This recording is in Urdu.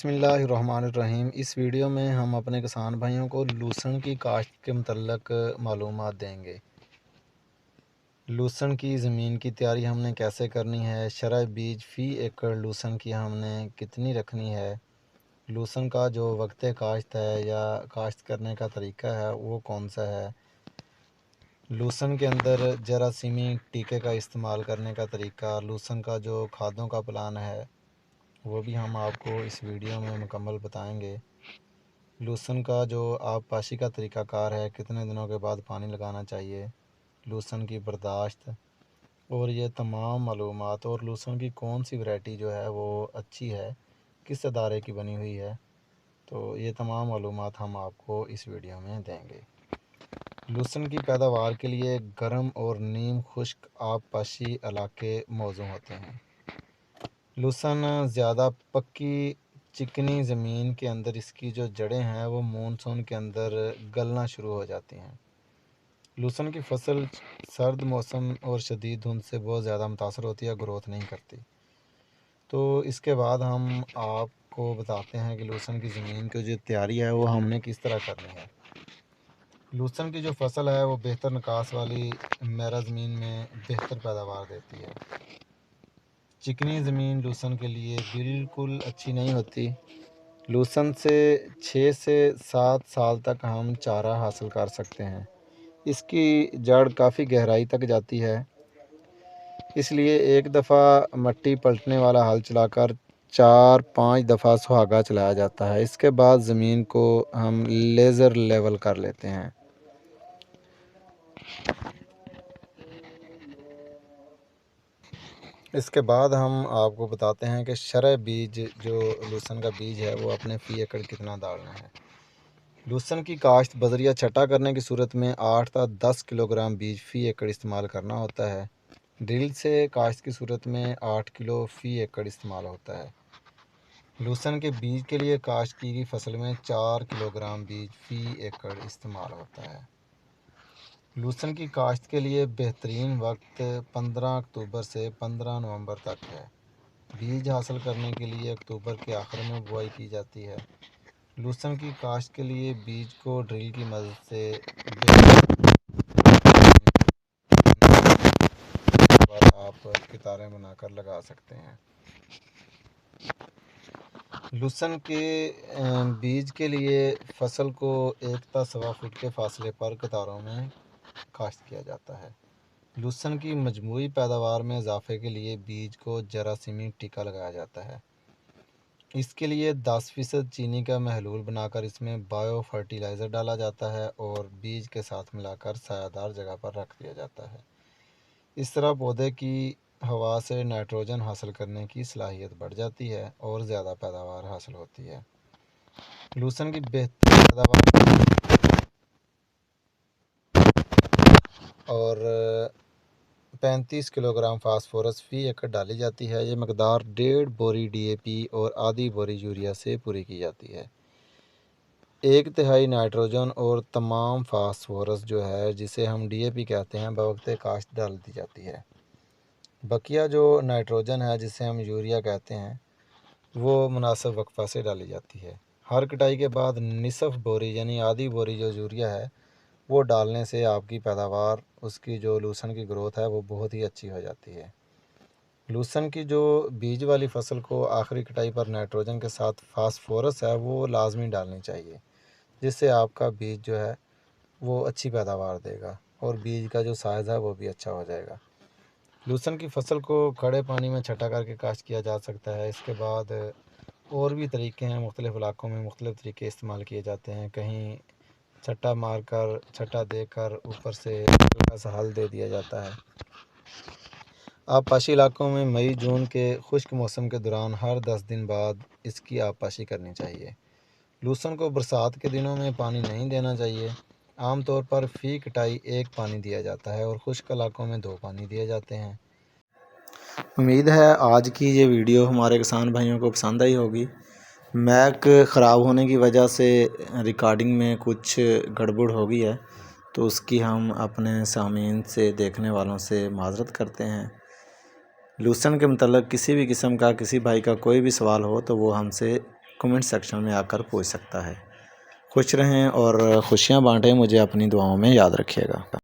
بسم اللہ الرحمن الرحیم۔ اس ویڈیو میں ہم اپنے کسان بھائیوں کو لہسن کی کاشت کے متعلق معلومات دیں گے۔ لہسن کی زمین کی تیاری ہم نے کیسے کرنی ہے، شرح بیج فی ایکڑ لہسن کی ہم نے کتنی رکھنی ہے، لہسن کا جو وقت کاشت ہے یا کاشت کرنے کا طریقہ ہے وہ کون سا ہے، لہسن کے اندر جراثیمی ٹیکے کا استعمال کرنے کا طریقہ، لہسن کا جو کھادوں کا پلان ہے وہ بھی ہم آپ کو اس ویڈیو میں مکمل بتائیں گے۔ لہسن کا جو آب پاشی کا طریقہ کار ہے، کتنے دنوں کے بعد پانی لگانا چاہیے، لہسن کی برداشت اور یہ تمام معلومات، اور لہسن کی کون سی ورائٹی جو ہے وہ اچھی ہے، کس ادارے کی بنی ہوئی ہے، تو یہ تمام معلومات ہم آپ کو اس ویڈیو میں دیں گے۔ لہسن کی پیداوار کے لیے گرم اور نیم خشک آب پاشی علاقے موزوں ہوتے ہیں۔ لہسن زیادہ پکی چکنی زمین کے اندر اس کی جو جڑیں ہیں وہ مونسون کے اندر گلنا شروع ہو جاتی ہیں۔ لہسن کی فصل سرد موسم اور شدید دھند سے بہت زیادہ متاثر ہوتی ہے، گروتھ نہیں کرتی۔ تو اس کے بعد ہم آپ کو بتاتے ہیں کہ لہسن کی زمین کی جو تیاری ہے وہ ہم نے کس طرح کرنی ہے۔ لہسن کی جو فصل ہے وہ بہتر نکاس والی میرا زمین میں بہتر پیداوار دیتی ہے۔ چکنی زمین لہسن کے لیے بالکل اچھی نہیں ہوتی۔ لہسن سے 6 سے 7 سال تک ہم چارہ حاصل کر سکتے ہیں۔ اس کی جڑ کافی گہرائی تک جاتی ہے، اس لیے ایک دفعہ مٹی پلٹنے والا ہل چلا کر 4-5 دفعہ سہاگا چلایا جاتا ہے۔ اس کے بعد زمین کو ہم لیزر لیول کر لیتے ہیں۔ اس کے بعد ہم آپ کو بتاتے ہیں کہ شرح بیج جو لہسن کا بیج ہے وہ اپنے فی ایکڑ کتنا ڈالنا ہے۔ لہسن کی کاشت بذریعہ چھٹا کرنے کی صورت میں 8 تا 10 کلو گرام بیج فی ایکڑ استعمال کرنا ہوتا ہے۔ ڈرل سے کاشت کی صورت میں 8 کلو فی ایکڑ استعمال ہوتا ہے۔ لہسن کے بیج کے لیے کاشت کی گئی فصل میں 4 کلو گرام بیج فی ایکڑ استعمال ہوتا ہے۔ لہسن کی کاشت کے لیے بہترین وقت 15 اکتوبر سے 15 نومبر تک ہے۔ بیج حاصل کرنے کے لیے اکتوبر کے آخر میں بوائی کی جاتی ہے۔ لہسن کی کاشت کے لیے بیج کو ڈرل کی مدد سے آپ کتاریں بنا کر لگا سکتے ہیں۔ لہسن کے بیج کے لیے فصل کو 1 تا 1.25 فٹ کے فاصلے پر قطاروں میں کاشت کیا جاتا ہے۔ لہسن کی مجموعی پیداوار میں اضافے کے لیے بیج کو جراثیمی ٹیکا لگایا جاتا ہے۔ اس کے لیے 10% چینی کا محلول بنا کر اس میں بایو فرٹیلائزر ڈالا جاتا ہے اور بیج کے ساتھ ملا کر سایہ دار جگہ پر رکھ دیا جاتا ہے۔ اس طرح پودے کی ہوا سے نائٹروجن حاصل کرنے کی صلاحیت بڑھ جاتی ہے اور زیادہ پیداوار حاصل ہوتی ہے۔ لہسن کی بہتر پیداوار اور 35 کلو گرام فاسفورس فی ایکڑ ڈالی جاتی ہے۔ یہ مقدار 1.5 بوری ڈی اے پی اور آدھی بوری یوریا سے پوری کی جاتی ہے۔ 1/3 نائٹروجن اور تمام فاسفورس جو ہے جسے ہم ڈی اے پی کہتے ہیں بوقت کاشت ڈال دی جاتی ہے۔ بقیہ جو نائٹروجن ہے جسے ہم یوریا کہتے ہیں وہ مناسب وقفہ سے ڈالی جاتی ہے۔ ہر کٹائی کے بعد نصف بوری یعنی آدھی بوری جو یوریا ہے وہ ڈالنے سے آپ کی پیداوار، اس کی جو لہسن کی گروتھ ہے وہ بہت ہی اچھی ہو جاتی ہے۔ لہسن کی جو بیج والی فصل کو آخری کٹائی پر نائٹروجن کے ساتھ فاسفورس ہے وہ لازمی ڈالنی چاہیے، جس سے آپ کا بیج جو ہے وہ اچھی پیداوار دے گا اور بیج کا جو سائز ہے وہ بھی اچھا ہو جائے گا۔ لہسن کی فصل کو کھڑے پانی میں چھٹا کر کے کاشت کیا جا سکتا ہے۔ اس کے بعد اور بھی طریقے ہیں، مختلف علاقوں میں مختلف طریقے استعمال کیے جاتے ہیں۔ کہیں چھٹا مار کر، چھٹا دے کر اوپر سے ہلکا سا ہل دے دیا جاتا ہے۔ آب پاشی علاقوں میں مئی جون کے خشک موسم کے دوران ہر 10 دن بعد اس کی آب پاشی کرنی چاہیے۔ لہسن کو برسات کے دنوں میں پانی نہیں دینا چاہیے۔ عام طور پر فی کٹائی 1 پانی دیا جاتا ہے اور خشک علاقوں میں 2 پانی دیے جاتے ہیں۔ امید ہے آج کی یہ ویڈیو ہمارے کسان بھائیوں کو پسند آئی ہوگی۔ میک خراب ہونے کی وجہ سے ریکارڈنگ میں کچھ گڑبڑ ہو گئی ہے، تو اس کی ہم اپنے سامعین سے، دیکھنے والوں سے معذرت کرتے ہیں۔ لہسن کے متعلق کسی بھی قسم کا، کسی بھائی کا کوئی بھی سوال ہو تو وہ ہم سے کمنٹ سیکشن میں آ کر پوچھ سکتا ہے۔ خوش رہیں اور خوشیاں بانٹیں، مجھے اپنی دعاؤں میں یاد رکھیے گا۔